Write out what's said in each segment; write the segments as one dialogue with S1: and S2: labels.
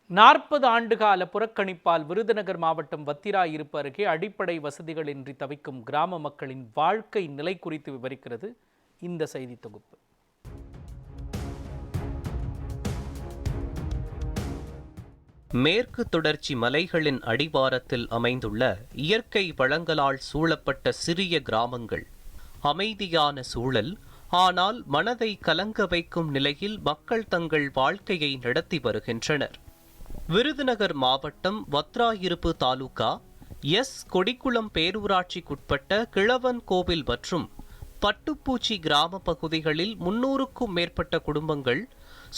S1: 40 ஆண்டுகால புறக்கணிப்பால் விருதுநகர் மாவட்டம் வத்திராயிருப்பு அருகே அடிப்படை வசதிகளின்றி தவிக்கும் கிராம மக்களின் வாழ்க்கை நிலை குறித்து விவரிக்கிறது இந்த செய்தி தொகுப்பு.
S2: மேற்கு தொடர்ச்சி மலைகளின் அடிவாரத்தில் அமைந்துள்ள இயற்கை வளங்களால் சூழப்பட்ட சிறிய கிராமங்கள். அமைதியான சூழல், ஆனால் மனதை கலங்க வைக்கும் நிலையில் மக்கள் தங்கள் வாழ்க்கையை நடத்தி வருகின்றனர். விருதுநகர் மாவட்டம் வத்திராயிருப்பு தாலுகா கொடிக்குளம் பேரூராட்சிக்குட்பட்ட கிழவன் கோவில் மற்றும் பட்டுப்பூச்சி கிராம பகுதிகளில் 300க்கும் மேற்பட்ட குடும்பங்கள்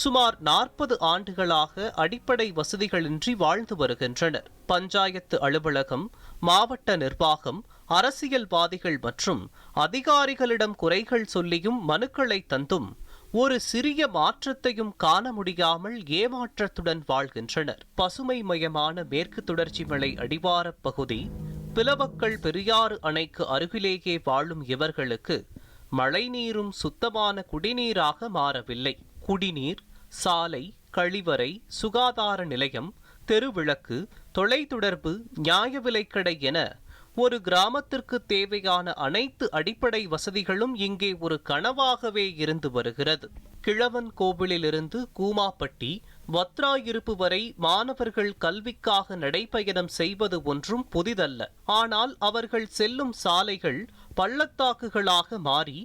S2: சுமார் 40 ஆண்டுகளாக அடிப்படை வசதிகளின்றி வாழ்ந்து வருகின்றனர். பஞ்சாயத்து அலுவலகம், மாவட்ட நிர்வாகம், அரசியல்வாதிகள் மற்றும் அதிகாரிகளிடம் குறைகள் சொல்லியும் மனுக்களை தந்தும் ஒரு சிறிய மாற்றத்தையும் காண முடியாமல் ஏமாற்றத்துடன் வாழ்கின்றனர். பசுமைமயமான மேற்கு தொடர்ச்சி மலை அடிவார பகுதி பிளவக்கல் பெரியாறு அணைக்கு அருகிலேயே வாழும் இவர்களுக்கு மழைநீரும் சுத்தமான குடிநீராக மாறவில்லை. குடிநீர், சாலை, கழிவறை, சுகாதார நிலையம், தெருவிளக்கு, தொலைத்தொடர்பு, நியாய விலைக்கடை என ஒரு கிராமத்திற்கு தேவையான அனைத்து அடிப்படை வசதிகளும் இங்கே ஒரு கனவாகவே இருந்து வருகிறது. கிழவன் கோவிலிலிருந்து கூமாப்பட்டி, வத்திராயிருப்பு வரை மாணவர்கள் கல்விக்காக நடைபயணம் செய்வது ஒன்றும் புதிதல்ல. ஆனால் அவர்கள் செல்லும் சாலைகள் பள்ளத்தாக்குகளாக மாறி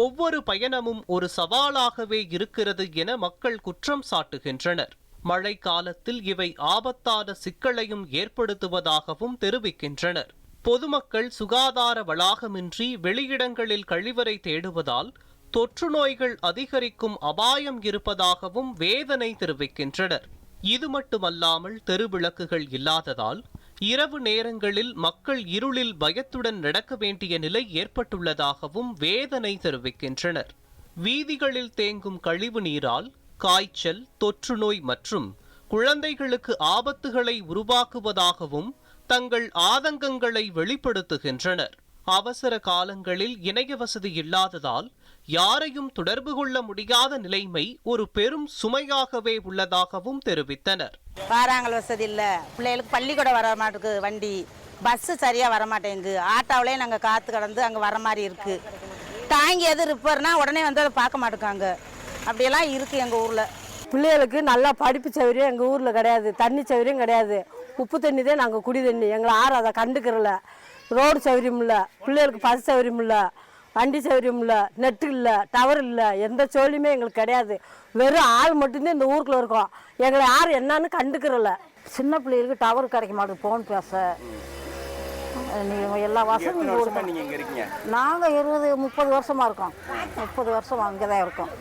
S2: ஒவ்வொரு பயணமும் ஒரு சவாலாகவே இருக்கிறது என மக்கள் குற்றம் சாட்டுகின்றனர். மழை காலத்தில் இவை ஆபத்தான சிக்கலையும் ஏற்படுத்துவதாகவும் தெரிவிக்கின்றனர். பொதுமக்கள் சுகாதார வளாகமின்றி வெளியிடங்களில் கழிவறை தேடுவதால் தொற்று நோய்கள் அதிகரிக்கும் அபாயம் இருப்பதாகவும் வேதனை தெரிவிக்கின்றனர். இது மட்டுமல்லாமல் தெருவிளக்குகள் இல்லாததால் இரவு நேரங்களில் மக்கள் இருளில் பயத்துடன் நடக்க வேண்டிய நிலை ஏற்பட்டுள்ளதாகவும் வேதனை தெரிவிக்கின்றனர். வீதிகளில் தேங்கும் கழிவு நீரால் காய்ச்சல், தொற்று நோய் மற்றும் குழந்தைகளுக்கு ஆபத்துகளை உருவாக்குவதாகவும் தங்கள் ஆதங்கங்களை வெளிப்படுத்துகின்றனர். அவசர காலங்களில் இணைய வசதி இல்லாததால் யாரையும் தொடர்பு கொள்ள முடியாத நிலைமை ஒரு பெரும் சுமையாகவே உள்ளதாகவும் தெரிவித்தனர்.
S3: வாராங்கல் வசதி இல்ல, பிள்ளைகளுக்கு பள்ளிக்கூடம் வர மாட்டேங்குது, வண்டி பஸ் சரியா வர மாட்டேங்குது, ஆட்டோவிலே நாங்கள் காத்து கடந்து அங்கே வர மாதிரி இருக்கு. தாங்கி எது ரிப்பேர்னா உடனே வந்து அதை பார்க்க மாட்டேங்காங்க. அப்படியெல்லாம் இருக்கு எங்கள் ஊரில்.
S4: பிள்ளைகளுக்கு நல்லா படிப்பு சௌகரியம் எங்கள் ஊரில் கிடையாது, தண்ணி சௌகரியம் கிடையாது. உப்பு தண்ணி தான் நாங்கள் குடி தண்ணி, எங்களை யாரும் அதை கண்டுக்கிறல. ரோடு சௌகரியம் இல்லை, பிள்ளைகளுக்கு பஸ் சௌகரியம் இல்லை, வண்டி சௌகரியம் இல்லை, நெட்டு இல்லை, டவர் இல்லை, எந்த சோழியுமே எங்களுக்கு கிடையாது. வெறும் ஆள் மட்டும்தான் இந்த ஊருக்குள்ள இருக்கோம். எங்களை யாரும் என்னன்னு கண்டுக்கிறல. சின்ன பிள்ளைகளுக்கு டவர் கிடைக்க மாட்டேங்குது, ஃபோன் பேச. நீங்கள் எல்லா வசதியும் நாங்கள் 20-30 வருஷமா இருக்கோம். 30 வருஷம் அங்கே தான் இருக்கோம்.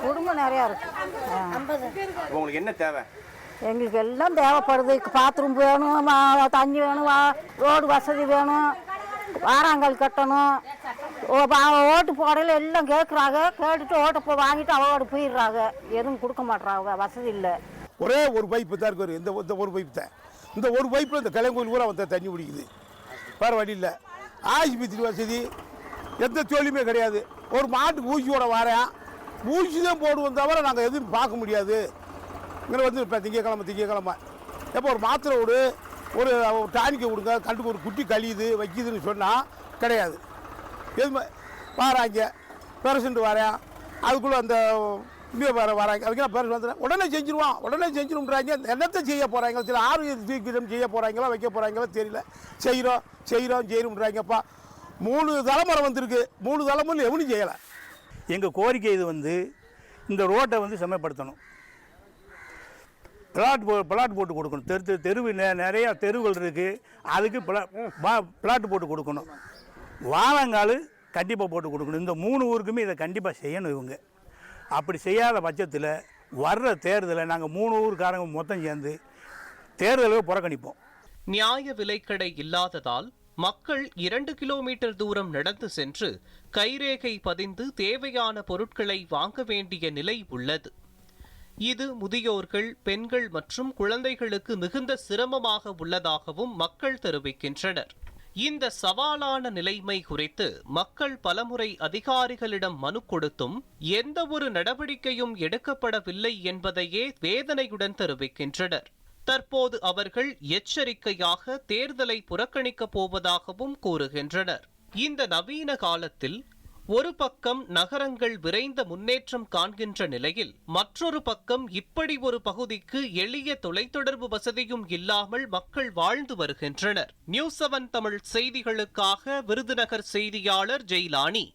S4: குடும்பம் நிறையா இருக்கு.
S5: உங்களுக்கு என்ன தேவை?
S4: எங்களுக்கு எல்லாம் தேவைப்படுது. பாத்ரூம் வேணும், தண்ணி வேணும், ரோடு வசதி வேணும், வாராங்கல் கட்டணும். ஓட்டு போடையில் எல்லாம் கேட்குறாங்க, கேட்டுட்டு ஓட்டை வாங்கிட்டு அவளோட போயிடுறாங்க. எதுவும் கொடுக்க மாட்டுறாங்க, வசதி இல்லை.
S6: ஒரே ஒரு பைப்பு தான் இருக்கு, இந்த ஒரு பைப்பு தான். இந்த ஒரு பைப்பில் இந்த கிளங்கோயில் பூரா வந்து தண்ணி பிடிக்குது. வேறு வழி இல்லை. ஆஸ்பத்திரி வசதி எந்த தொழிலுமே கிடையாது. ஒரு மாட்டுக்கு ஊசியோட வரேன், ஊசி தான் போடுவோம் தவிர நாங்கள் எதுவும் பார்க்க முடியாது. இங்கே வந்து இப்போ திங்கக்கிழமை எப்போ ஒரு மாத்திரை விடு, ஒரு டானிக்கை கொடுங்க, கண்டுக்கு ஒரு குட்டி கழியுது வைக்கிதுன்னு சொன்னால் கிடையாது. எதுவுமே வராங்க, பெர்சன்ட் வரேன், அதுக்குள்ளே அந்த வராங்க, அதுக்கெல்லாம் பேர் வந்து உடனே செஞ்சிரும்ன்றாங்க. என்னத்தை செய்ய போகிறாங்க? சில ஆரோக்கியம் செய்ய போகிறாங்களா, வைக்க போகிறாங்களா தெரியல. செய்கிறோம்ன்றாங்கப்பா. 3 தலைமுறை வந்திருக்கு, 3 தலைமுறை எவனும் செய்யலை.
S7: எங்கள் கோரிக்கை இது வந்து இந்த ரோட்டை வந்து செம்மைப்படுத்தணும். பிளாட் போட்டு கொடுக்கணும். தெருவு நிறையா தெருவுகள் இருக்குது, அதுக்கு பிளாட் போட்டு கொடுக்கணும். வாழங்கால் கண்டிப்பாக போட்டு கொடுக்கணும். இந்த 3 ஊருக்குமே இதை கண்டிப்பாக செய்யணும். இவங்க அப்படி செய்யாத பட்சத்தில் வர்ற தேர்தலை நாங்கள் 3 ஊருக்காரங்க மொத்தம் சேர்ந்து தேர்தலுக்கு புறக்கணிப்போம்.
S2: நியாய விலைக்கடை இல்லாததால் மக்கள் 2 கிலோமீட்டர் தூரம் நடந்து சென்று கைரேகை பதிந்து தேவையான பொருட்களை வாங்க வேண்டிய நிலை உள்ளது. இது முதியோர்கள், பெண்கள் மற்றும் குழந்தைகளுக்கு மிகுந்த சிரமமாக உள்ளதாகவும் மக்கள் தெரிவிக்கின்றனர். இந்த சவாலான நிலைமை குறித்து மக்கள் பலமுறை அதிகாரிகளிடம் மனு கொடுத்தும் எந்த ஒரு நடவடிக்கையும் எடுக்கப்படவில்லை என்பதையே வேதனையுடன் தெரிவிக்கின்றனர். தற்போது அவர்கள் எச்சரிக்கையாக தேர்தலை புறக்கணிக்கப் போவதாகவும் கூறுகின்றனர். இந்த நவீன காலத்தில் ஒரு பக்கம் நகரங்கள் விரைந்த முன்னேற்றம் காண்கின்ற நிலையில் மற்றொரு பக்கம் இப்படி ஒரு பகுதிக்கு எளிய தொலைத்தொடர்பு வசதியும் இல்லாமல் மக்கள் வாழ்ந்து வருகின்றனர். நியூஸ் 7 தமிழ் செய்திகளுக்காக விருதுநகர் செய்தியாளர் ஜெயிலானி.